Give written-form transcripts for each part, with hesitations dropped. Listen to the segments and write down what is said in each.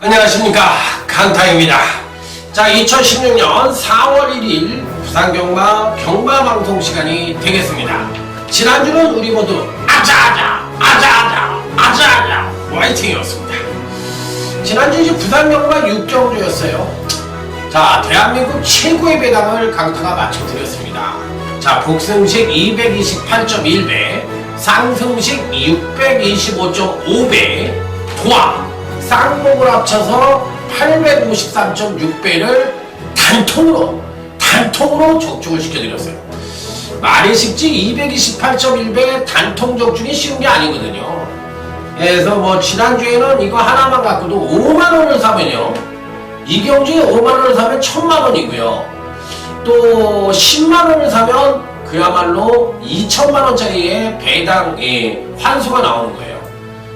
안녕하십니까, 강타입니다. 자, 2016년 4월 1일 부산경마 경마방송 시간이 되겠습니다. 지난주는 우리 모두 아자아자 아자아자 아자아자 화이팅이었습니다. 지난주 이제 부산경마 6경주였어요. 자, 대한민국 최고의 배당을 강타가 맞춰드렸습니다. 자, 복승식 228.1배, 상승식 625.5배, 도합 쌍목을 합쳐서 853.6배를 단통으로 적중을 시켜드렸어요. 말의식지 228.1배 단통 적중이 쉬운 게 아니거든요. 그래서 뭐 지난주에는 이거 하나만 갖고도 5만원을 사면요, 이 경주에 5만원을 사면 1000만원이고요 또 10만원을 사면 그야말로 2000만원짜리의 배당 환수가 나오는 거예요.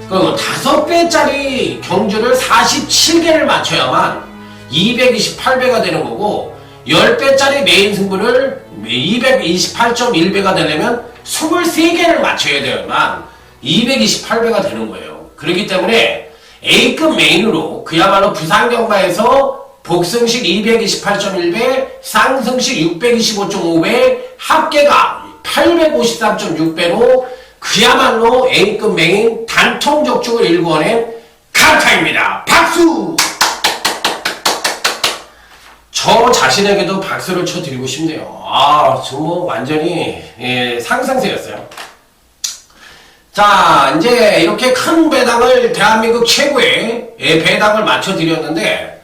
그리고 5배짜리 경주를 47개를 맞춰야만 228배가 되는 거고, 10배짜리 메인 승부를 228.1배가 되려면 23개를 맞춰야 되야만 228배가 되는 거예요. 그렇기 때문에 A급 메인으로 그야말로 부산경마에서 복승식 228.1배, 상승식 625.5배, 합계가 853.6배로 그야말로 A급 메인 단통 적중을 일궈낸 강타입니다. 박수! 저 자신에게도 박수를 쳐드리고 싶네요. 저 뭐 완전히 상승세였어요. 자, 이제 이렇게 큰 배당을, 대한민국 최고의 배당을 맞춰드렸는데,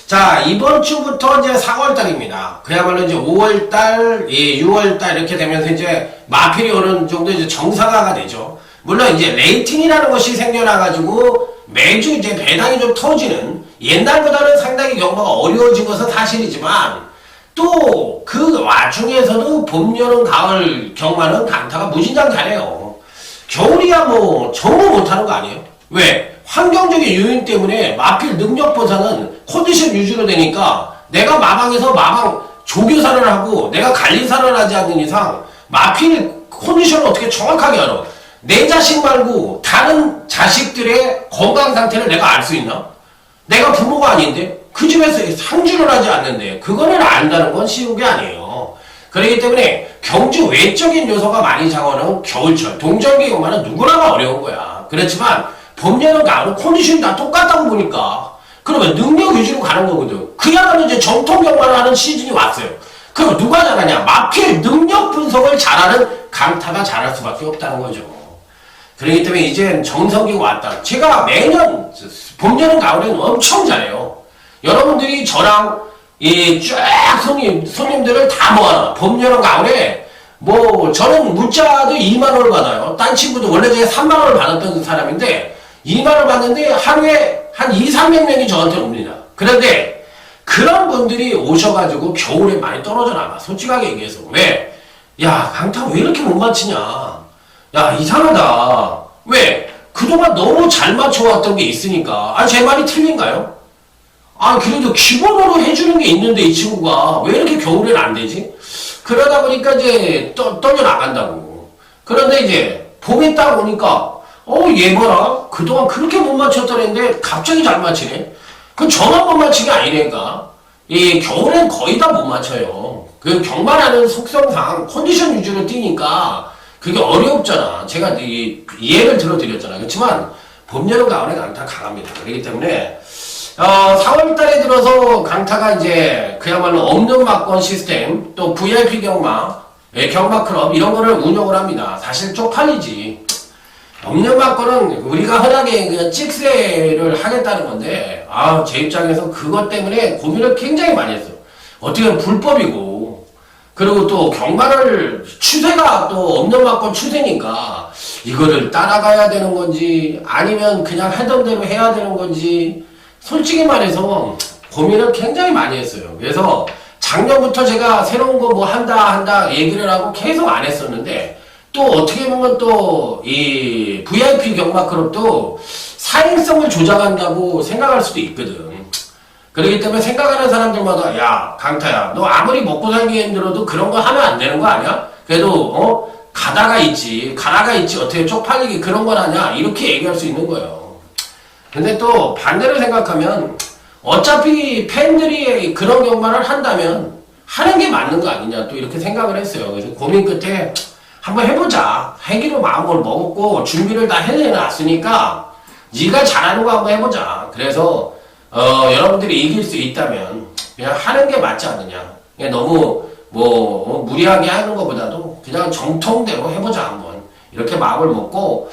자, 이번 주부터 이제 4월달입니다. 그야말로 이제 5월달, 6월달 이렇게 되면서 이제 마필이 어느 정도 이제 정상화가 되죠. 물론 이제 레이팅이라는 것이 생겨나가지고 매주 이제 배당이 좀 터지는, 옛날보다는 상당히 경마가 어려워진 것은 사실이지만, 또 그 와중에서도 봄, 여름, 가을 경마는 강타가 무진장 잘해요. 겨울이야 뭐 정말 못하는 거 아니에요? 왜? 환경적인 요인 때문에 마필 능력보다는 컨디션 유지로 되니까, 내가 마방에서 마방 조교사를 하고 내가 관리사를 하지 않는 이상 마필 컨디션을 어떻게 정확하게 알아? 내 자식 말고 다른 자식들의 건강 상태를 내가 알 수 있나? 내가 부모가 아닌데, 그 집에서 상주를 하지 않는데 그거를 안다는 건 쉬운 게 아니에요. 그렇기 때문에 경주 외적인 요소가 많이 작용하는 겨울철 동절기 경마는 누구나가 어려운 거야. 그렇지만 봄, 여름, 가을 컨디션이 다 똑같다고 보니까, 그러면 능력 위주로 가는 거거든. 그야말로 이제 정통 경마를 하는 시즌이 왔어요. 그럼 누가 잘하냐? 마필 능력 분석을 잘하는 강타가 잘할 수밖에 없다는 거죠. 그렇기 때문에 이젠 정성기가 왔다. 제가 매년 봄, 여름, 가을에는 엄청 잘해요. 여러분들이 저랑 쫙 손님들을 다 모아놔. 봄, 여름, 가을에 뭐 저는 문자도 2만원을 받아요. 딴 친구도 원래 제가 3만원을 받았던 사람인데 2만원을 받는데 하루에 한 200~300명이 저한테 옵니다. 그런데 그런 분들이 오셔가지고 겨울에 많이 떨어져 나가. 솔직하게 얘기해서. 왜? 야, 강타 왜 이렇게 못 맞히냐? 야, 이상하다. 왜? 그동안 너무 잘 맞춰왔던 게 있으니까. 제 말이 틀린가요? 그래도 기본으로 해주는 게 있는데 이 친구가 왜 이렇게 겨울에는 안 되지? 그러다 보니까 이제 떨려 나간다고. 그런데 이제 봄에 딱 오니까 얘 봐라, 그동안 그렇게 못 맞췄더랬는데 갑자기 잘 맞히네. 그건 저만 못 맞힌 게 아니니까. 겨울엔 거의 다 못 맞춰요. 그 경마라는 속성상 컨디션 위주로 뛰니까 그게 어렵잖아. 제가 이해를 들어드렸잖아. 그렇지만 봄, 여름, 가을에 강타 강합니다. 그렇기 때문에 4월달에 들어서 강타가 이제 그야말로 없는 막권 시스템, 또 VIP 경마, 경마 클럽 이런 거를 운영을 합니다. 사실 쪽팔리지. 없는 막권은 우리가 흔하게 그냥 찍새를 하겠다는 건데, 제 입장에서 그것 때문에 고민을 굉장히 많이 했어요. 어떻게 보면 불법이고, 그리고 또 경마를 추세가 또 없는 막권 추세니까 이거를 따라가야 되는 건지 아니면 그냥 하던 대로 해야 되는 건지, 솔직히 말해서 고민을 굉장히 많이 했어요. 그래서 작년부터 제가 새로운 거 뭐 한다 얘기를 하고 계속 안 했었는데, 또 어떻게 보면 또 이 VIP 경마 클럽도 사행성을 조작한다고 생각할 수도 있거든. 그렇기 때문에 생각하는 사람들마다, 야, 강타야, 너 아무리 먹고 살기 힘들어도 그런 거 하면 안 되는 거 아니야? 그래도 가다가 있지 어떻게 쪽팔리게 그런 건 하냐, 이렇게 얘기할 수 있는 거예요. 근데 또 반대로 생각하면 어차피 팬들이 그런 경마를 한다면 하는 게 맞는 거 아니냐 또 이렇게 생각을 했어요. 그래서 고민 끝에 한번 해보자. 하기로 마음을 먹었고 준비를 다 해놨으니까 네가 잘하는 거 한번 해보자. 그래서 여러분들이 이길 수 있다면 그냥 하는 게 맞지 않느냐. 그냥 너무 무리하게 하는 것보다도 그냥 정통대로 해보자 한번 이렇게 마음을 먹고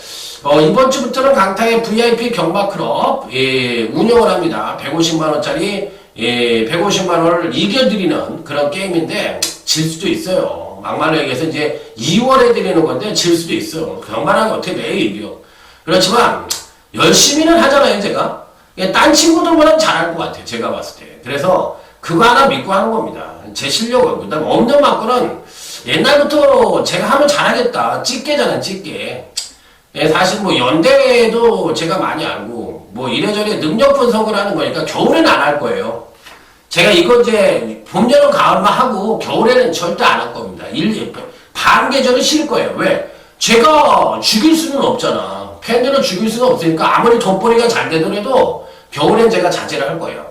이번 주부터는 강타의 VIP 경마 클럽 운영을 합니다. 150만원짜리 150만원을 이겨드리는 그런 게임인데 질 수도 있어요. 막말로 얘기해서 이제 2월에 드리는 건데 질 수도 있어요. 경마라는 게 어떻게 매일 이겨. 그렇지만 열심히는 하잖아요 제가. 딴 친구들보다는 잘할 것 같아요 제가 봤을 때. 그래서 그거 하나 믿고 하는 겁니다. 제 실력은. 그 다음에 없는 만큼은 옛날부터 제가 하면 잘하겠다. 찌개잖아요 찌개. 사실 연대회도 제가 많이 알고 이래저래 능력 분석을 하는 거니까 겨울에는 안 할 거예요. 제가 이거 이제 봄, 여름, 가을만 하고 겨울에는 절대 안 할 겁니다. 반 계절은 쉴 거예요. 왜? 제가 죽일 수는 없잖아. 팬들은 죽일 수는 없으니까 아무리 돈벌이가 잘 되더라도 겨울엔 제가 자제를 할 거예요.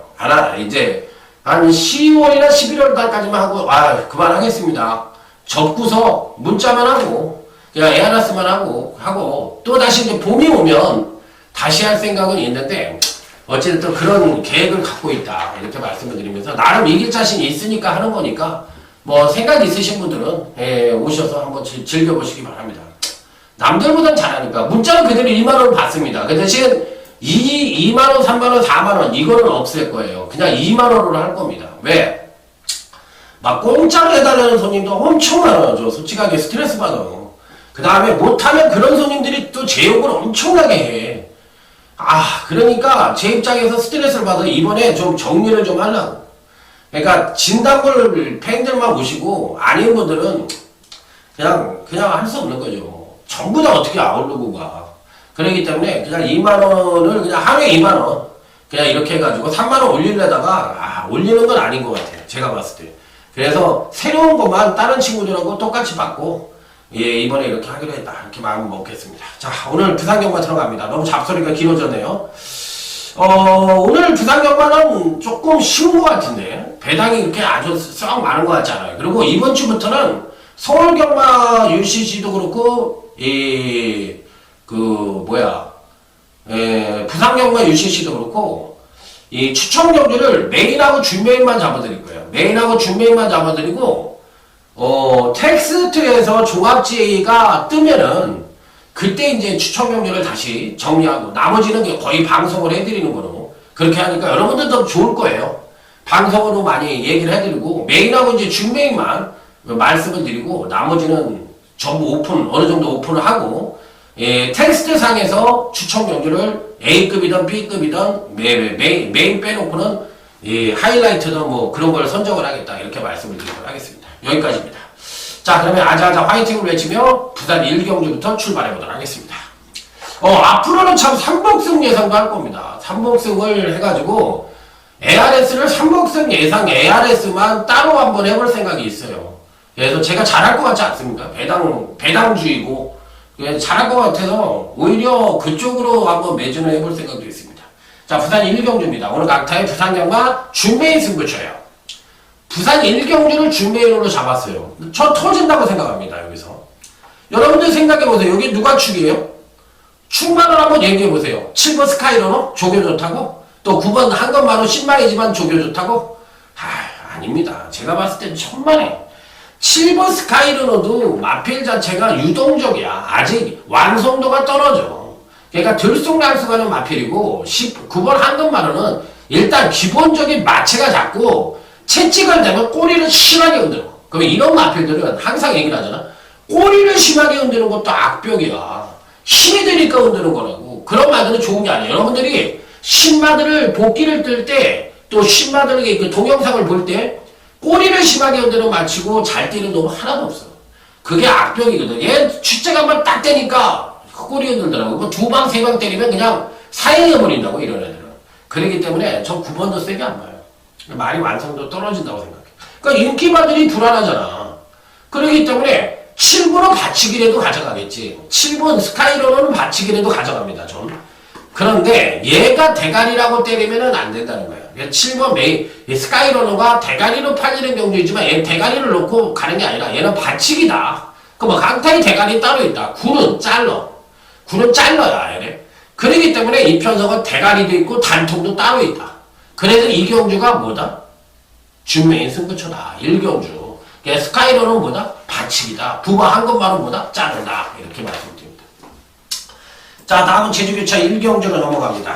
이제 한 10월이나 11월 달까지만 하고 그만하겠습니다. 접고서 문자만 하고 그냥 에아나스만 하고 또 다시 이제 봄이 오면 다시 할 생각은 있는데 어쨌든 그런 계획을 갖고 있다 이렇게 말씀을 드리면서 나름 이길 자신이 있으니까 하는 거니까 생각 있으신 분들은 오셔서 한번 즐겨보시기 바랍니다. 남들보단 잘하니까 문자는 그대로 1만원을 받습니다. 그 대신 2만원, 3만원, 4만원 이거는 없앨 거예요. 그냥 2만원으로 할 겁니다. 왜? 공짜로 해달라는 손님도 엄청 많아요. 솔직하게 스트레스 받아. 그 다음에 못하면 그런 손님들이 또 제 욕을 엄청나게 해. 그러니까 제 입장에서 스트레스를 받아 이번에 좀 정리를 좀 하려고. 그러니까 진단걸 팬들만 오시고 아닌 분들은 그냥 할 수 없는 거죠. 전부 다 어떻게 아우르고 가. 그렇기 때문에 그냥 2만원을 그냥 하루에 2만원 그냥 이렇게 해가지고 3만원 올리려다가 올리는 건 아닌 것 같아요. 제가 봤을 때. 그래서 새로운 것만 다른 친구들하고 똑같이 받고 이번에 이렇게 하기로 했다. 이렇게 마음을 먹겠습니다. 자, 오늘 부산경마 들어갑니다. 너무 잡소리가 길어졌네요. 오늘 부산경마는 조금 쉬운 것 같은데 배당이 그렇게 아주 썩 많은 것 같지 않아요. 그리고 이번 주부터는 서울경마 UCC도 그렇고 부산경마 UCC도 그렇고 이 추천 경주를 메인하고 준메인만 잡아드릴 거예요. 메인하고 준메인만 잡아드리고 텍스트에서 종합지가 뜨면은 그때 이제 추천 경주를 다시 정리하고 나머지는 거의 방송을 해드리는 거로 그렇게 하니까 여러분들도 좋을 거예요. 방송으로 많이 얘기를 해드리고 메인하고 이제 준메인만 말씀을 드리고 나머지는 전부 어느 정도 오픈을 하고 텍스트 상에서 추천 경주를 A급이든 B급이든 메인 빼놓고는 하이라이트든 그런 걸 선정을 하겠다 이렇게 말씀을 드리도록 하겠습니다. 여기까지입니다. 자, 그러면 아자아자 화이팅을 외치며 부산 1경주부터 출발해보도록 하겠습니다. 앞으로는 참 3복승 예상도 할 겁니다. 3복승을 해가지고 ARS를 3복승 예상 ARS만 따로 한번 해볼 생각이 있어요. 그래서 제가 잘할 것 같지 않습니까? 배당주의고 잘할 것 같아서 오히려 그쪽으로 한번 매진을 해볼 생각도 있습니다. 자, 부산 1경주입니다. 오늘 강타의 부산경마 준메인 승부처예요. 부산 1경주를 준메인으로 잡았어요. 저 터진다고 생각합니다. 여기서 여러분들 생각해보세요. 여기 누가 축이에요? 축만을 한번 얘기해보세요. 7번 스카이러너 조교 좋다고? 또 9번 한건만원 10만이지만 조교 좋다고? 아닙니다. 제가 봤을 땐 천만에 7번 스카이러너도 마필 자체가 유동적이야. 아직 완성도가 떨어져. 그러니까 들쑥날쑥하는 마필이고 9번 한건만원은 일단 기본적인 마체가 작고 채찍을 대면 꼬리를 심하게 흔들어. 그러면 이런 마필들은 항상 얘기를 하잖아. 꼬리를 심하게 흔드는 것도 악벽이야. 힘이 드니까 흔드는 거라고. 그런 마들은 좋은 게 아니에요. 여러분들이 신마들을 복귀를 뜰 때 또 신마들에게 그 동영상을 볼 때 꼬리를 심하게 흔드는 마치고 잘 뛰는 놈은 하나도 없어. 그게 악병이거든. 얘 출제가 한번 딱 되니까 꼬리 흔들더라고. 2방, 3방 때리면 그냥 사형해버린다고 이런 애들은. 그렇기 때문에 저 9번도 세게 안 봐요. 말이 완성도 떨어진다고 생각해. 그러니까 인기마들이 불안하잖아. 그렇기 때문에 7번은 받치기라도 가져가겠지. 7번 스카이러는 받치기라도 가져갑니다. 전. 그런데 얘가 대가리라고 때리면은 안 된다는 거예요. 7번 스카이러너가 대가리로 팔리는 경주이지만 얘는 대가리를 놓고 가는 게 아니라 얘는 받치기다. 그 뭐 강타의 대가리 따로 있다. 구는 잘러. 구는 잘러야 얘네. 그렇기 때문에 이 편성은 대가리도 있고 단통도 따로 있다. 그래서 이 경주가 뭐다? 준메인 승부처다. 1경주. 스카이러는 뭐다? 받치기다. 부가 한 것만은 뭐다? 자른다. 이렇게 말씀드립니다. 자, 다음은 제주교차 1경주로 넘어갑니다.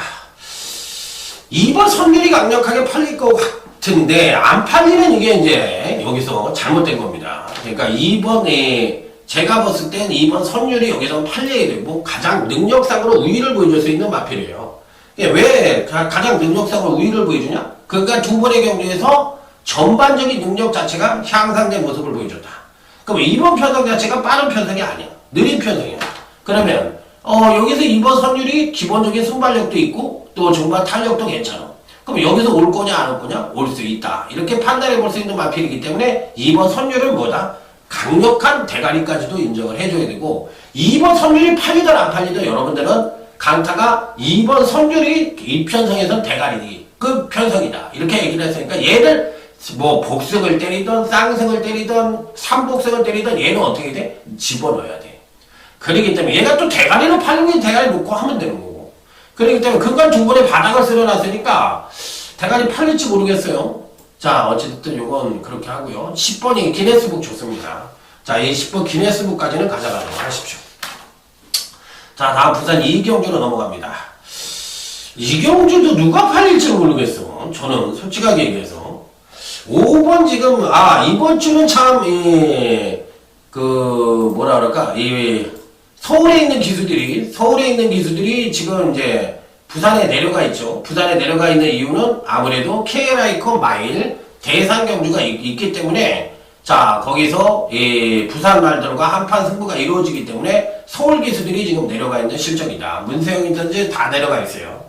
2번 선율이 강력하게 팔릴 것 같은데 안 팔리는 이게 이제 여기서 잘못된 겁니다. 그러니까 2번에 제가 봤을 땐 2번 선율이 여기서 팔려야 되고 가장 능력상으로 우위를 보여줄 수 있는 마필이에요. 왜 가장 능력상으로 우위를 보여주냐? 그러니까 두 번의 경주에서 전반적인 능력 자체가 향상된 모습을 보여줬다. 그럼 2번 편성 자체가 빠른 편성이 아니야. 느린 편성이야. 그러면 여기서 2번 선율이 기본적인 순발력도 있고 또 중반 탄력도 괜찮아. 그럼 여기서 올 거냐 안 올 거냐? 올 수 있다. 이렇게 판단해 볼 수 있는 마필이기 때문에 2번 선율은 뭐다? 강력한 대가리까지도 인정을 해줘야 되고 2번 선율이 팔리든 안 팔리든 여러분들은 강타가 2번 선율이 이 편성에선 대가리 그 편성이다. 이렇게 얘기를 했으니까 얘를 뭐 복승을 때리든 쌍승을 때리든 삼복승을 때리든 얘는 어떻게 돼? 집어넣어야 돼. 그렇기 때문에 얘가 또 대가리로 팔리면 대가리 놓고 하면 되는 거고. 그렇기 때문에 그간 두 번의 바닥을 쓸어놨으니까 대가리 팔릴지 모르겠어요. 자, 어쨌든 요건 그렇게 하고요. 10번이 기네스북 좋습니다. 자, 이 10번 기네스북까지는 가져가도록 하십시오. 자, 다음 부산 이경주로 넘어갑니다. 이경주도 누가 팔릴지 모르겠어. 저는 솔직하게 얘기해서. 5번 지금, 이번 주는 참, 뭐라 그럴까, 서울에 있는 기수들이 지금 이제 부산에 내려가 있죠. 부산에 내려가 있는 이유는 아무래도 KL아이콘 마일 대상 경주가 있기 때문에 자, 거기서 부산 말들과 한판 승부가 이루어지기 때문에 서울 기수들이 지금 내려가 있는 실정이다. 문세영이든지 다 내려가 있어요.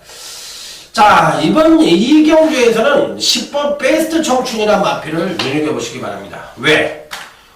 자, 이번 이 경주에서는 10번 베스트 청춘이라는 마필을 눈여겨보시기 바랍니다. 왜?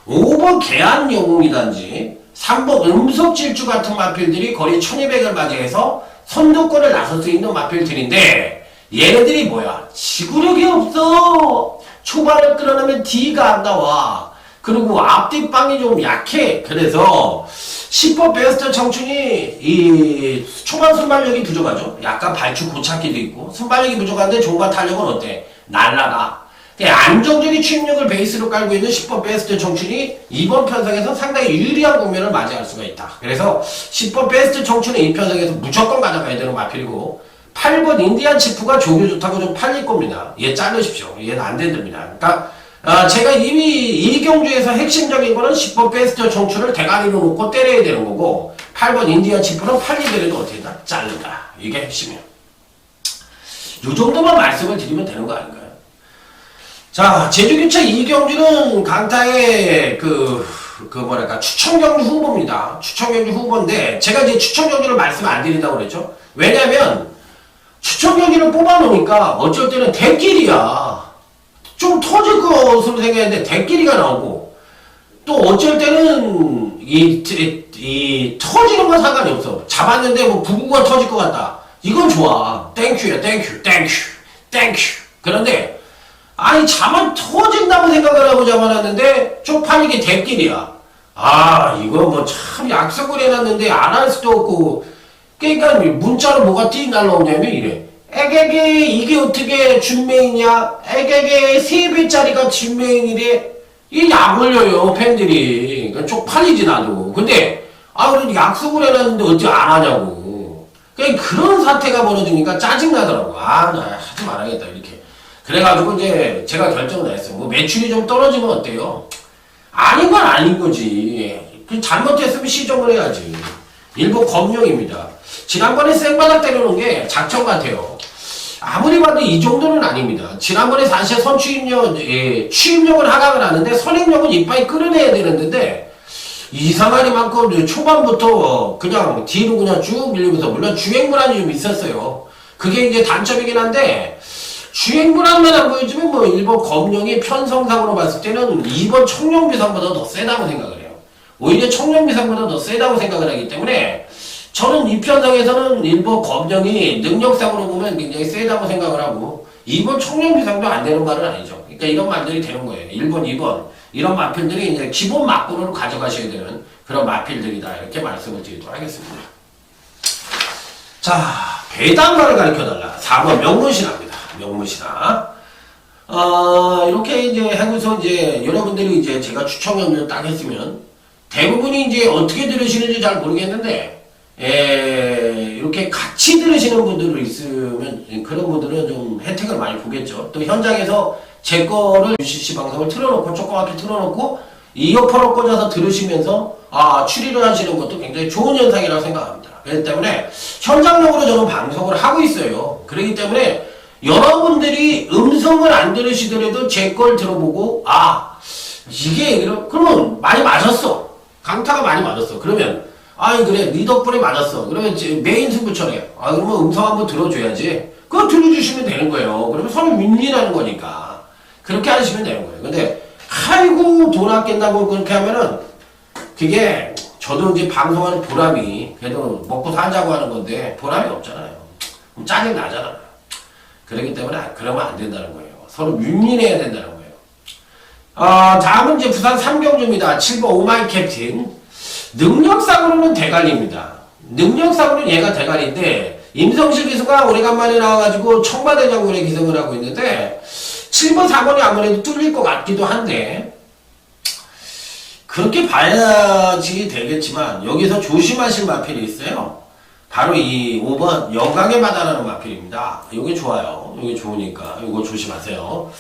5번 계안영웅이든지 3번 음속질주 같은 마필들이 거리 1200을 맞이해서 선두권을 나설 수 있는 마필들인데 얘네들이 뭐야? 지구력이 없어. 초반을 끌어내면 D가 안 나와. 그리고 앞뒷방이 좀 약해. 그래서 10번 베스트 청춘이 이 초반 순발력이 부족하죠. 약간 발축 고착기도 있고 순발력이 부족한데 종반 탄력은 어때? 날라가. 안정적인 추임력을 베이스로 깔고 있는 10번 베스트 청춘이 이번 편성에서 상당히 유리한 국면을 맞이할 수가 있다. 그래서 10번 베스트 청춘은 이 편성에서 무조건 가져가야 되는 마필이고 8번 인디안 치프가 조교 좋다고 좀 팔릴 겁니다. 얘 자르십시오. 얘는 안 된답니다. 그러니까 제가 이미 이 경주에서 핵심적인 거는 10번 베스트 청춘을 대가리로 놓고 때려야 되는 거고 8번 인디안 치프는 팔리더라도 어떻게 된다? 자른다. 이게 핵심이에요. 이 정도만 말씀을 드리면 되는 거 아닌가요? 자, 제주교차 이경주는 강타의 추천경주 후보입니다. 추천경주 후보인데, 제가 이제 추천경주를 말씀 안 드린다고 그랬죠? 왜냐면, 추천경주를 뽑아놓으니까 어쩔 때는 대끼리야. 좀 터질 것으로 생각했는데, 대끼리가 나오고, 또 어쩔 때는, 터지는 건 상관이 없어. 잡았는데 뭐 부부가 터질 것 같다. 이건 좋아. 땡큐야, 땡큐. 그런데, 자만 터진다고 생각을 하고 잡아놨는데 쪽팔리게 대끼리야. 이거 뭐 참 약속을 해놨는데 안 할 수도 없고. 그러니까 문자로 뭐가 띵 날라오냐면 이래. 에게게 이게 어떻게 준메인이야? 에게게 3배짜리가 준메인이래? 이게 약 올려요 팬들이. 그러니까 쪽팔리지 나도. 근데 그래도 약속을 해놨는데 어떻게 안 하냐고. 그런 사태가 벌어지니까 짜증나더라고. 나 하지 말아야겠다 이렇게. 그래가지고 이제 제가 결정을 했어요. 뭐 매출이 좀 떨어지면 어때요? 아닌 건 아닌 거지. 잘못했으면 시정을 해야지. 일부 검령입니다. 지난번에 생바닥 때려놓은 게 작전 같아요. 아무리 봐도 이 정도는 아닙니다. 지난번에 사실 취임력은 하강을 하는데 선행력은 이빨이 끌어내야 되는데 이상하니만큼 초반부터 그냥 뒤로 그냥 쭉 밀리면서 물론 주행불안이 좀 있었어요. 그게 이제 단점이긴 한데 주행불안만 안 보여주면 뭐 1번 검령이 편성상으로 봤을 때는 2번 청룡비상보다 더 세다고 생각을 해요. 오히려 청룡비상보다 더 세다고 생각을 하기 때문에 저는 이 편성에서는 일본 검정이 능력상으로 보면 굉장히 세다고 생각을 하고 2번 총령비상도 안 되는 말은 아니죠. 그러니까 이런 말들이 되는 거예요. 1번, 2번 이런 마필들이 이제 기본 막군으로 가져가셔야 되는 그런 마필들이다 이렇게 말씀을 드리도록 하겠습니다. 자, 배당가를 가르쳐달라. 4번 명문신화입니다. 명문신화. 이렇게 이제 하고서 이제 여러분들이 이제 제가 추천을 딱 했으면 대부분이 이제 어떻게 들으시는지 잘 모르겠는데, 이렇게 같이 들으시는 분들이 있으면 그런 분들은 좀 혜택을 많이 보겠죠. 또 현장에서 제 거를 UCC 방송을 틀어놓고 조그맣게 틀어놓고 이어폰을 꽂아서 들으시면서 추리를 하시는 것도 굉장히 좋은 현상이라고 생각합니다. 그렇기 때문에 현장적으로 저는 방송을 하고 있어요. 그렇기 때문에 여러분들이 음성을 안 들으시더라도 제 걸 들어보고 이게 그러면 많이 맞았어. 강타가 많이 맞았어. 그러면 그래 네 덕분에 맞았어. 그러면 메인 승부처래. 그러면 음성 한번 들어줘야지. 그거 들어주시면 되는 거예요. 그러면 서로 윈윈하는 거니까 그렇게 하시면 되는 거예요. 근데 아이고 돈 아낀다고 그렇게 하면은 그게 저도 이제 방송하는 보람이 그래도 먹고 살자고 하는 건데 보람이 없잖아요. 그럼 짜증 나잖아요. 그렇기 때문에 그러면 안 된다는 거예요. 서로 윈윈해야 된다는 거예요. 다음은 이제 부산 삼경주입니다. 7번 오마이 캡틴. 능력상으로는 대갈입니다. 능력상으로는 얘가 대갈인데 임성실 기수가 오래간만에 나와가지고 청와대 장군의 기승을 하고 있는데 7번 4번이 아무래도 뚫릴 것 같기도 한데 그렇게 봐야지 되겠지만 여기서 조심하실 마필이 있어요. 바로 이 5번 영광의 바다라는 마필입니다. 이게 좋아요. 이게 좋으니까 이거 조심하세요.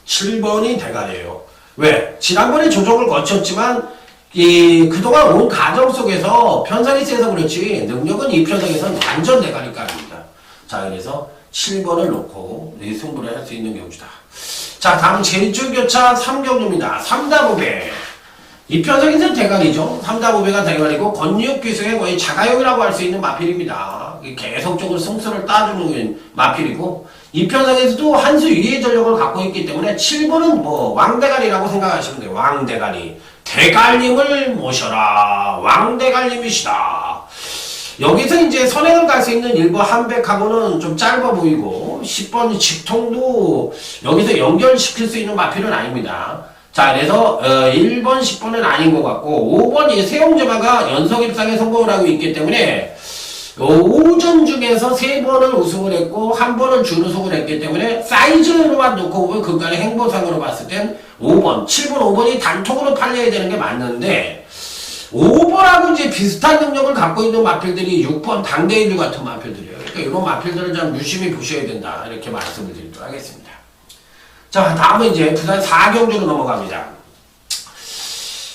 7번이 대갈이에요. 왜? 지난번에 조정을 거쳤지만 그동안 온 과정 속에서 편성이 세서 그렇지 능력은 이 편성에서는 완전 대갈이감입니다. 자, 그래서 7번을 놓고 승부를 할 수 있는 경주다. 자, 다음 제주교차 3경주입니다. 3다보배. 이 편성에서는 대갈이죠. 3다보배가 대갈이고 권유기수의 거의 자가용이라고 할 수 있는 마필입니다. 계속적으로 승수를 따주는 마필이고 이 편성에서도 한 수 위의 전력을 갖고 있기 때문에 7번은 뭐 왕대갈이라고 생각하시면 돼요. 왕대갈이. 대갈님을 모셔라. 왕대갈님이시다. 여기서 이제 선행을 갈 수 있는 1번 한백하고는 좀 짧아 보이고 10번 직통도 여기서 연결시킬 수 있는 마필은 아닙니다. 자, 그래서 1번 10번은 아닌 것 같고 5번 세용제마가 연속 입상에 성공을 하고 있기 때문에 5전 중에서 3번을 우승을 했고 1번을 준우승을 했기 때문에 사이즈로만 놓고 보면 그간의 행보상으로 봤을 땐 5번, 7번, 5번이 단톡으로 팔려야 되는 게 맞는데 5번하고 이제 비슷한 능력을 갖고 있는 마필들이 6번 당대인류 같은 마필들이에요. 그러니까 이런 마필들을 좀 유심히 보셔야 된다. 이렇게 말씀을 드리도록 하겠습니다. 자, 다음은 이제 부산 4경주로 넘어갑니다.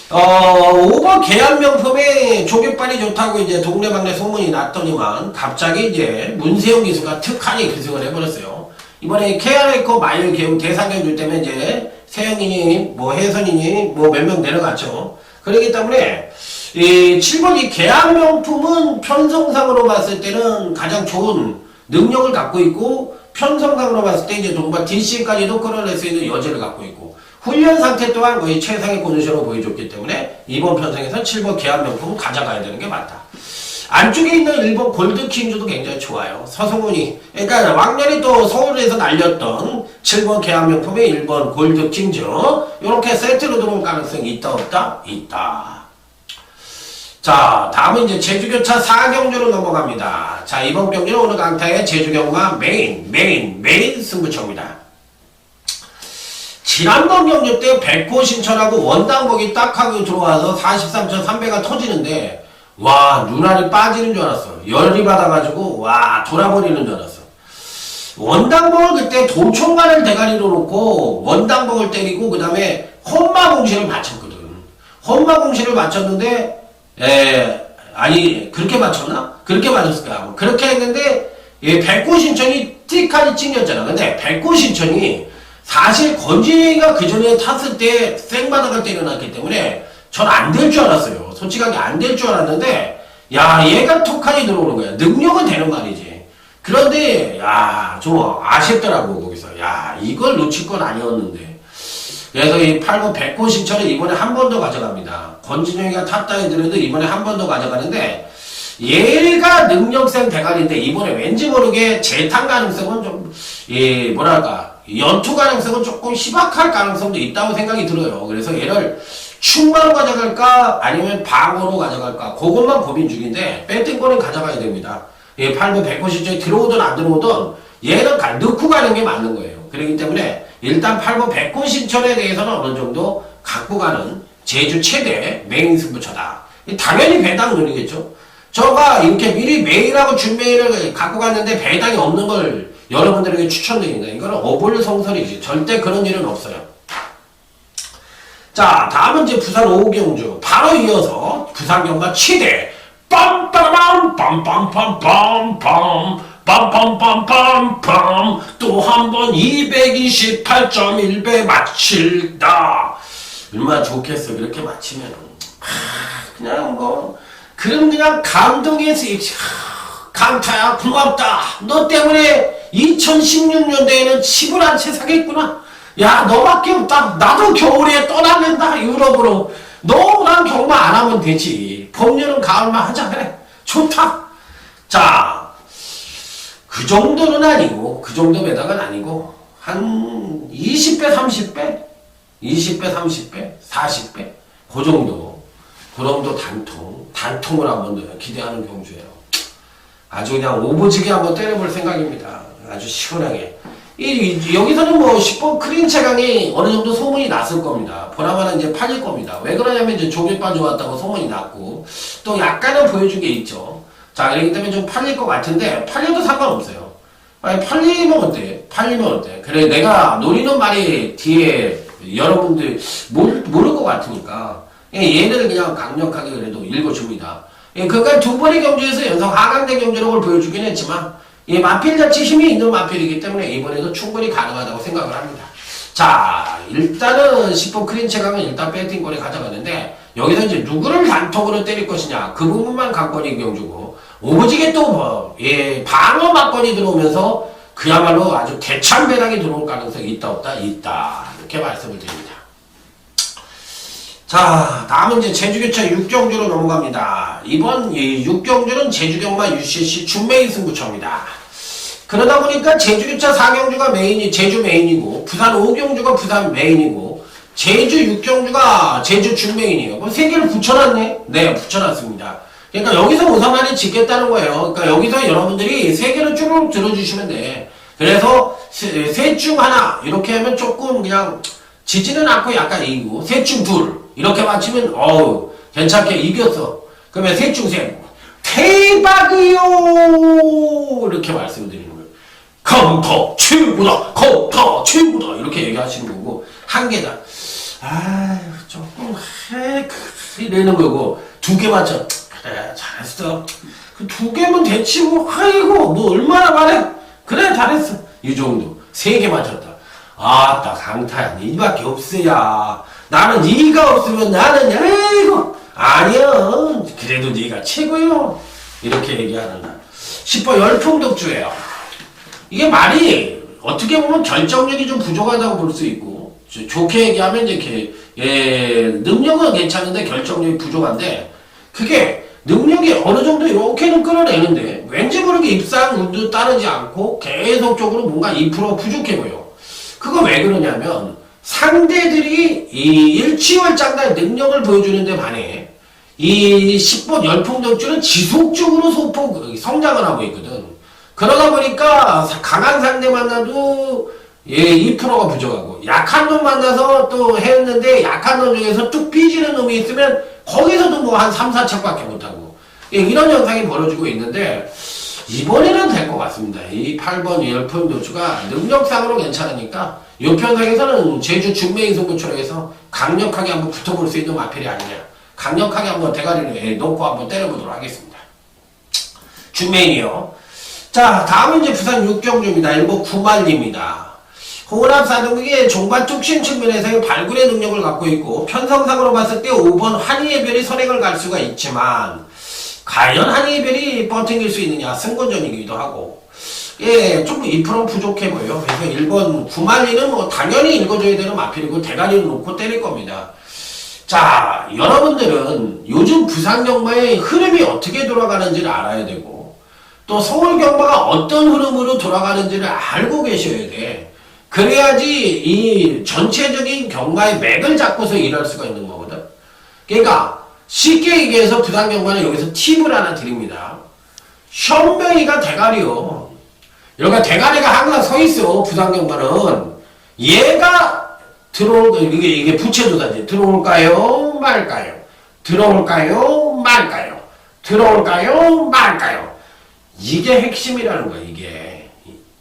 5번 계안명품에 조개빨이 좋다고 이제 동네방네 소문이 났더니만 갑자기 이제 문세영 기수가 특한이 기승을 해버렸어요. 이번에 KR에코 마일 개우 대상경주 때문에 이제 세영이니 뭐 혜선이니 뭐 몇 명 내려갔죠. 그렇기 때문에 이 7번 이 계안명품은 편성상으로 봤을 때는 가장 좋은 능력을 갖고 있고 편성상으로 봤을 때 이제 동반 DC까지도 끌어낼 수 있는 여지를 갖고 있고 훈련 상태 또한 거의 최상의 컨디션을 보여줬기 때문에 이번 편성에서 7번 계안명품은 가져가야 되는 게 맞다. 안쪽에 있는 1번 골드킹주도 굉장히 좋아요. 서승훈이 그러니까 왕년에 또 서울에서 날렸던 7번 계안명품의 1번 골드킹주 이렇게 세트로 들어올 가능성이 있다 없다? 있다. 자, 다음은 이제 제주교차 4경주로 넘어갑니다. 자, 이번 경주는 오늘 강타의 제주경마 메인 승부처입니다. 지난번 경주 때 백호 신천하고 원당복이 딱 하고 들어와서 43,300가 터지는데 와, 눈알이 빠지는 줄 알았어. 열이 받아가지고 와, 돌아버리는 줄 알았어. 원당복을 그때 도총관을 대가리로 놓고 원당복을 때리고 그 다음에 험마공시를 맞췄거든. 험마공시를 맞췄는데 아니 그렇게 맞췄나? 그렇게 맞췄을 거야. 그렇게 했는데 백호 신천이 틱하니 찡겼잖아. 근데 백호 신천이 사실 건진이가 그 전에 탔을 때 생바닥을 때려놨기 때문에 전 안 될 줄 알았어요. 솔직하게 안 될 줄 알았는데 야, 얘가 톡하니 들어오는 거야. 능력은 되는 말이지. 그런데 야, 좀 아쉽더라고 거기서. 야, 이걸 놓칠 건 아니었는데. 그래서 이 8번 백호 신천을 이번에 한 번 더 가져갑니다. 권진영이가 탔다 해더라도 이번에 한 번 더 가져가는데 얘가 능력생 대가리인데 이번에 왠지 모르게 재탕 가능성은 좀, 예, 뭐랄까, 연투 가능성은 조금 희박할 가능성도 있다고 생각이 들어요. 그래서 얘를 충마로 가져갈까 아니면 방어로 가져갈까 그것만 고민 중인데 배팅권은 가져가야 됩니다. 예, 8번 150쪽에 들어오든 안 들어오든 얘는 넣고 가는 게 맞는 거예요. 그렇기 때문에 일단 8번 190천에 대해서는 어느 정도 갖고 가는 제주 최대 메인 승부처다. 당연히 배당 노리겠죠. 저가 이렇게 미리 메인하고 준메인을 갖고 갔는데 배당이 없는 걸 여러분들에게 추천드립니다. 이거는 어불성설이지. 절대 그런 일은 없어요. 자, 다음은 이제 부산 오경주. 바로 이어서 부산 경마 최대 빰빠람 빰빰빰빰빰 빰빰빰빰빰 또 한 번 228.1배 마칠다. 얼마나 좋겠어. 그렇게 마치면 그냥 뭐 그럼 그냥 감동해서 강타야 고맙다. 너 때문에 2016년도에는 집을 한 채 사겠구나. 야 너밖에 없다. 나도 겨울에 떠나는다 유럽으로. 너랑 경마 안 하면 되지. 봄여름 가을만 하자. 그래 좋다. 자, 그 정도는 아니고 그 정도 배당은 아니고 한 20배 30배 20배 30배 40배 그 정도 단통을 한번 기대하는 경주예요. 아주 그냥 오버지게 한번 때려볼 생각입니다. 아주 시원하게. 여기서는 뭐 10번 크린 채강이 어느 정도 소문이 났을 겁니다. 보나마나 이제 팔릴 겁니다. 왜 그러냐면 이제 조개빠 좋았다고 소문이 났고, 또 약간은 보여준 게 있죠. 자, 그렇기 때문에 좀 팔릴 것 같은데, 팔려도 상관없어요. 아니, 팔리면 어때? 그래, 내가 노리는 말이 뒤에 여러분들 모를 것 같으니까, 얘를 그냥 강력하게 그래도 읽어줍니다. 그러니까 두 번의 경주에서 연속 하강된 경주력을 보여주긴 했지만, 마필 자체 힘이 있는 마필이기 때문에 이번에도 충분히 가능하다고 생각을 합니다. 자, 일단은 10번 크린 채강은 일단 배팅권에 가져가는데, 여기서 이제 누구를 단톡으로 때릴 것이냐, 그 부분만 관건이 경주고, 오버지게 또 방어 막건이 들어오면서 그야말로 아주 대참 배당이 들어올 가능성이 있다 없다? 있다. 이렇게 말씀을 드립니다. 자, 다음은 이제 제주교차 6경주로 넘어갑니다. 이번 6경주는 제주경마 UCC 준메인 승부처입니다. 그러다 보니까 제주교차 4경주가 제주 메인이고, 부산 5경주가 부산 메인이고, 제주 6경주가 제주 준메인이에요. 그럼 세 개를 붙여놨네? 네, 붙여놨습니다. 그러니까 여기서 우선만이 짓겠다는 거예요. 그러니까 여기서 여러분들이 세 개를 쭉 들어주시면 돼. 그래서 셋 중 하나, 이렇게 하면 조금 그냥 지지는 않고 약간 이기고, 셋 중 둘. 이렇게 맞히면 괜찮게 이겼어. 그러면 셋 중 셋. 대박이요! 이렇게 말씀드리는 거예요. 강타 최고다! 강타 최고다! 이렇게 얘기하시는 거고, 한 개다. 조금, 이러는 거고, 두 개 맞춰. 그래, 잘했어. 그 두 개면 됐지, 뭐, 뭐, 얼마나 말해? 그래, 잘했어. 이 정도. 세 개 맞췄다. 딱 강타야. 니밖에 없어야. 나는 니가 없으면 나는, 아니야. 그래도 니가 최고요. 이렇게 얘기하는다. 10번 열풍덕주예요. 이게 말이 어떻게 보면 결정력이 좀 부족하다고 볼 수 있고, 좋게 얘기하면 이렇게, 능력은 괜찮은데 결정력이 부족한데, 그게 능력이 어느 정도 이렇게는 끌어내는데, 왠지 모르게 입상 운도 따르지 않고 계속적으로 뭔가 2% 부족해 보여. 그거 왜 그러냐면, 상대들이 이 일치월장단 능력을 보여주는데 반해 이 10번 열풍덕주는 지속적으로 성장을 하고 있거든. 그러다 보니까 강한 상대 만나도 2%가 부족하고, 약한 놈 만나서 또 했는데 약한 놈 중에서 뚝 삐지는 놈이 있으면 거기서도 뭐 한 3, 4척밖에 못하고, 이런 현상이 벌어지고 있는데 이번에는 될 것 같습니다. 이 8번 열풍덕주가 능력상으로 괜찮으니까 이 편상에서는 제주 준메인 승부처로 해서 강력하게 한번 붙어볼 수 있는 마필이 아니냐. 강력하게 한번 대가리를 놓고 한번 때려보도록 하겠습니다. 준메인이요. 자, 다음은 이제 부산 6경주입니다. 일본 구말리입니다. 호남사등국의 종반 뚝심 측면에서의 발굴의 능력을 갖고 있고, 편성상으로 봤을 때 5번 한이해별이 선행을 갈 수가 있지만, 과연 한이해별이 버팅길 수 있느냐, 승권전이기도 하고, 좀 2% 부족해 보여요. 그래서 1번 구말리는 뭐 당연히 읽어줘야 되는 마필이고, 대가리를 놓고 때릴 겁니다. 자, 여러분들은 요즘 부산경마의 흐름이 어떻게 돌아가는지를 알아야 되고, 또 서울경마가 어떤 흐름으로 돌아가는지를 알고 계셔야 돼. 그래야지 이 전체적인 경마의 맥을 잡고서 일할 수가 있는 거거든. 그러니까 쉽게 얘기해서 부산경마는 여기서 팁을 하나 드립니다. 현명이가 대가리요. 여기가 대가리가 항상 서 있어. 부산경마는 얘가 이게 부채조사지. 들어올까요? 말까요? 들어올까요? 말까요? 들어올까요? 말까요? 이게 핵심이라는 거야,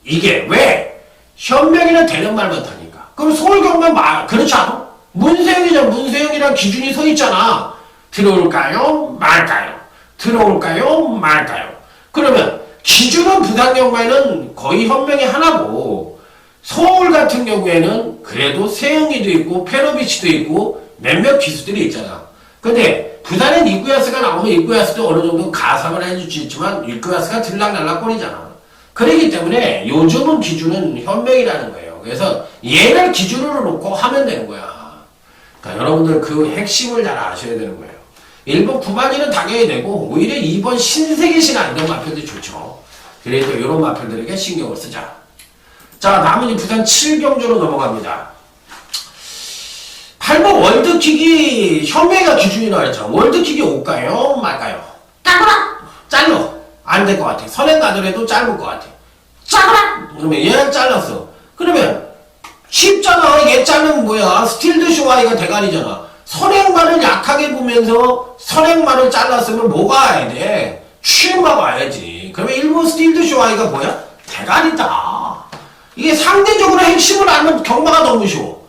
이게 왜? 현명이는 되는 말만 하니까. 그럼 서울경마 그렇지 않아? 문세영이랑 기준이 서 있잖아. 들어올까요? 말까요? 들어올까요? 말까요? 그러면 기준은 부산경마에는 거의 현명이 하나고, 서울 같은 경우에는 그래도 세영이도 있고 페로비치도 있고 몇몇 기수들이 있잖아. 근데 부산엔 이쿠야스가 나오면 이쿠야스도 어느 정도 가상을 해줄 수 있지만 이쿠야스가 들락날락거리잖아. 그렇기 때문에 요즘은 기준은 현명이라는 거예요. 그래서 얘를 기준으로 놓고 하면 되는 거야. 그러니까 여러분들 그 핵심을 잘 아셔야 되는 거예요. 1번 9만이는 당연히 되고 오히려 2번 신세계 신안 이런 마표들이 좋죠. 그래서 이런 마표들에게 신경을 쓰자. 자, 다음은 부산 7경주로 넘어갑니다. 8번 월드킥이 현명이가 기준이 나왔죠. 월드킥이 올까요? 말까요? 잘라. 안 될 것 같아. 선행 가더라도 짧을 것 같아. 잘라. 그러면 얘는 잘랐어. 그러면 쉽잖아. 얘 자르면 뭐야? 스틸드 쇼아이가 대가리잖아. 선행만을 약하게 보면서 선행만을 잘랐으면 뭐가 와야 돼? 취임하고 와야지. 그러면 일본 스틸드 쇼아이가 뭐야? 대가리다. 이게 상대적으로 핵심을 알면 경마가 너무 쉬워.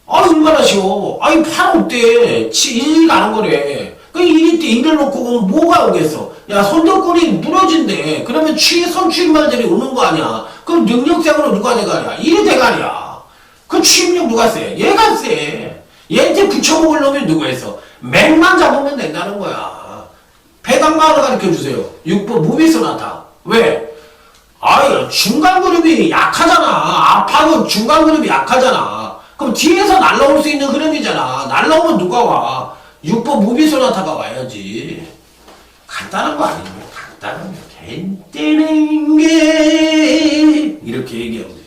얼마나 쉬워. 아니, 8억대 1일 가는 거래. 그 1일 때 1을 놓고 보면 뭐가 오겠어? 야, 손덕골이 무너진대. 그러면 선취인말들이 오는 거 아니야. 그럼 능력상으로 누가 대가리야? 1이 대가리야. 그 취임력 누가 세? 얘가 세. 얘한테 붙여먹을 놈이 누가 있어? 맥만 잡으면 된다는 거야. 배당마을 가르쳐주세요. 6번 무비소나타. 왜? 아유, 중간그룹이 약하잖아. 아파도 중간그룹이 약하잖아. 그럼 뒤에서 날라올 수 있는 흐름이잖아. 날라오면 누가 와? 6번 무비소나타가 와야지. 간단한 거 아니에요? 간단한 거. 괜찮은 게. 이렇게 얘기하면 돼.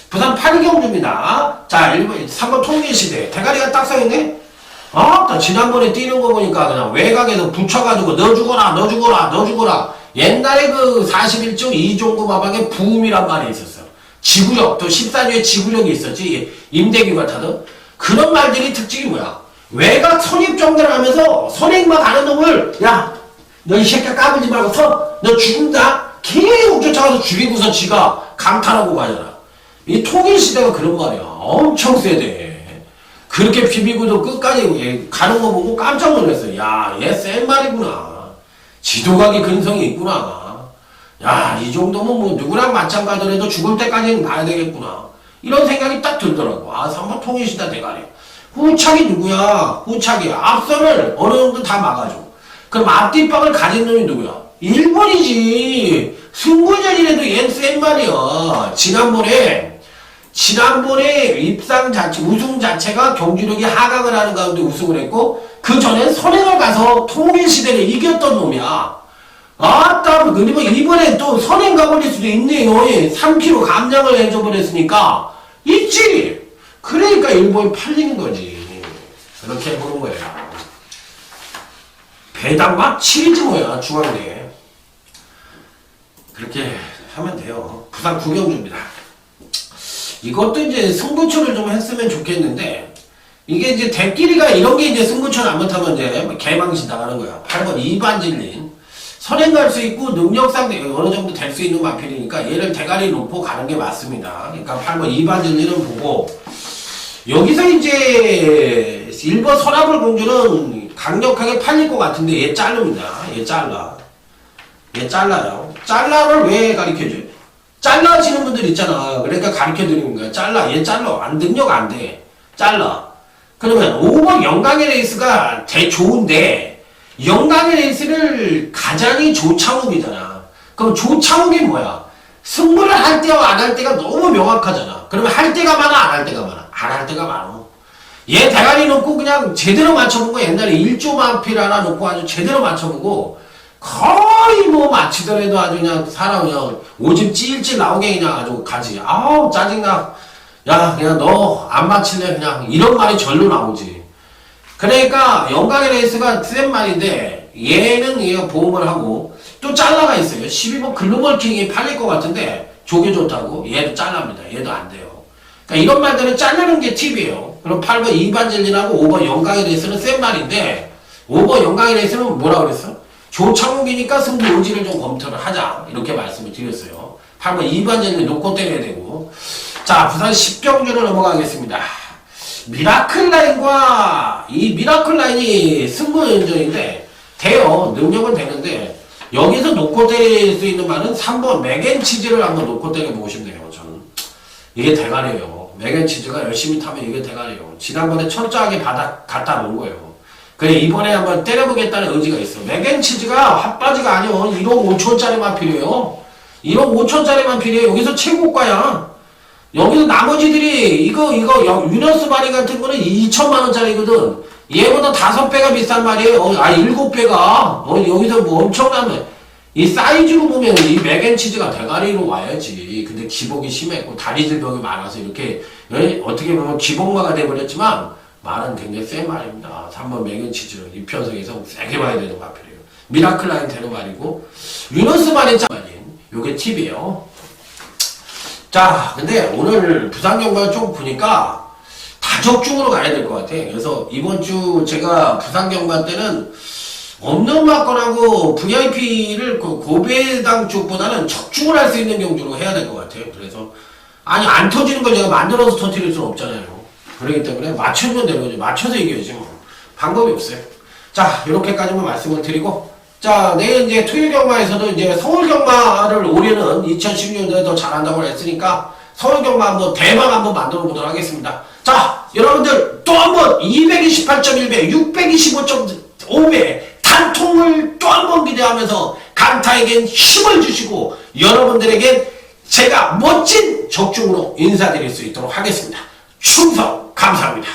부산 8경주입니다. 자, 1번, 3번 통일시대. 대가리가 딱 서있네? 나 지난번에 뛰는 거 보니까 그냥 외곽에서 붙여가지고 너 죽어라. 옛날에 그 41종 이종구 마방에 부음이란 말이 있었어. 지구력, 또 14주에 지구력이 있었지. 임대규가 타던. 그런 말들이 특징이 뭐야? 외곽 선입정대를 하면서 선행만 가는 놈을, 야, 너 이 새끼 까불지 말고 너 죽는다? 계속 쫓아가서 죽이고서 지가 강탈하고 가잖아. 이 통일시대가 그런 말이야. 엄청 세대. 그렇게 비비고도 끝까지 가는 거 보고 깜짝 놀랐어. 야, 얘 센 말이구나. 지도각이 근성이 있구나. 야, 이 정도면 뭐 누구랑 맞짱 가더라도 죽을 때까지는 가야 되겠구나. 이런 생각이 딱 들더라고. 3번 통일시대 대가리. 후착이 누구야? 후착이 앞선을 어느 정도 다 막아줘. 그럼 앞뒷방을 가진 놈이 누구야? 1번이지. 승부전이라도 얘는 센 말이야. 지난번에 입상 자체, 우승 자체가 경주력이 하강을 하는 가운데 우승을 했고, 그 전엔 선행을 가서 통일시대를 이겼던 놈이야. 그리고 이번에 또 선행 가버릴 수도 있네요. 3kg 감량을 해줘버렸으니까, 있지! 그러니까 일본이 팔리는 거지. 그렇게 해보는 거야. 배당막 7이지 뭐야, 중앙대. 그렇게 하면 돼요. 부산 9경주입니다. 이것도 이제 승부처를 좀 했으면 좋겠는데, 이게 이제 대끼리가 이런 게 이제 승부처를 안 못하면 이제 개망신 당하는 거야. 8번 2반 질린. 선행 갈 수 있고 능력상 어느 정도 될 수 있는 마필이니까 얘를 대가리 놓고 가는 게 맞습니다. 그러니까 8번 2반 질린은 보고, 여기서 이제 1번 서라불 공주는 강력하게 팔릴 것 같은데 얘 자릅니다. 얘 잘라요. 잘라를 왜 가르쳐줘요? 잘라지는 분들 있잖아. 그러니까 가르쳐드리는 거야. 얘 잘라. 능력 안 돼. 잘라. 그러면 5번 영광의 레이스가 좋은데, 영광의 레이스를 가장이 조창욱이잖아. 그럼 조창욱이 뭐야? 승부를 할 때와 안 할 때가 너무 명확하잖아. 그러면 할 때가 많아, 안 할 때가 많아? 안 할 때가 많아. 얘 대가리 놓고 그냥 제대로 맞춰본 거 옛날에 1조 만필 하나 놓고 아주 제대로 맞춰보고 거의 뭐 맞히더라도 아주 그냥 사람 그냥 오줌 찔찔 나오게 그냥 아주 가지. 아우 짜증나. 야 그냥 너 안 맞힐래 그냥 이런 말이 절로 나오지. 그러니까 영광의 레이스가 센 말인데 얘는 얘가 보험을 하고 또 잘라가 있어요. 12번 글로벌 킹이 팔릴 것 같은데 조개 좋다고 얘도 잘랍니다. 얘도 안 돼요. 그러니까 이런 말들은 자르는 게 팁이에요. 그럼 8번 이반젤린하고 5번 영광의 레이스는 센 말인데 5번 영광의 레이스는 뭐라 그랬어? 조창욱이니까 승부 의지를 좀 검토를 하자 이렇게 말씀을 드렸어요. 8번 이반젤린 놓고 때려야 되고 자 부산 10경주로 넘어가겠습니다. 미라클 라인과 이 미라클 라인이 승부연전인데 돼요. 능력은 되는데 여기서 놓고 때릴 수 있는 말은 3번 맥앤치즈를 한번 놓고 때려보고 싶네요. 저는 이게 대가리예요. 맥앤치즈가 열심히 타면 이게 대가리예요. 지난번에 철저하게 갖다 놓은 거예요. 그래 이번에 한번 때려보겠다는 의지가 있어. 맥앤치즈가 핫바지가 아니요. 1억 5천짜리만 필요해요. 1억 5천짜리만 필요해. 여기서 최고가야. 여기서 나머지들이 이거 유너스 바리 같은 거는 2천만원짜리거든. 얘보다 5배가 비싼 말이에요. 7배가. 여기서 뭐 엄청나면 이 사이즈로 보면 이 맥앤치즈가 대가리로 와야지. 근데 기복이 심했고 다리 질병이 많아서 이렇게 어떻게 보면 기복마가 돼버렸지만 말은 굉장히 센 말입니다. 3번 맥앤치즈는 이 편성에서 세게 봐야 되는 마필이에요. 미라클 라인 되는 말이고 유너스 바리 말인 요게 팁이에요. 자, 근데 오늘 부산 경마를 좀 보니까 다적중으로 가야 될 것 같아. 그래서 이번 주 제가 부산 경마 때는 없는 막건하고 VIP를 그 고배당 쪽보다는 적중을 할 수 있는 경주로 해야 될 것 같아요. 그래서 아니 안 터지는 걸 제가 만들어서 터뜨릴 수는 없잖아요. 그렇기 때문에 맞추면 되는 거지. 맞춰서 이겨야지 뭐. 방법이 없어요. 자, 이렇게까지만 말씀을 드리고 자, 내일 이제 토요일 경마에서도 이제 서울 경마를 올해는 2016년도에 더 잘한다고 했으니까 서울 경마 한번 대박 한번 만들어 보도록 하겠습니다. 자, 여러분들 또 한번 228.1배, 625.5배 단통을 또 한번 기대하면서 강타에겐 힘을 주시고 여러분들에겐 제가 멋진 적중으로 인사드릴 수 있도록 하겠습니다. 충성 감사합니다.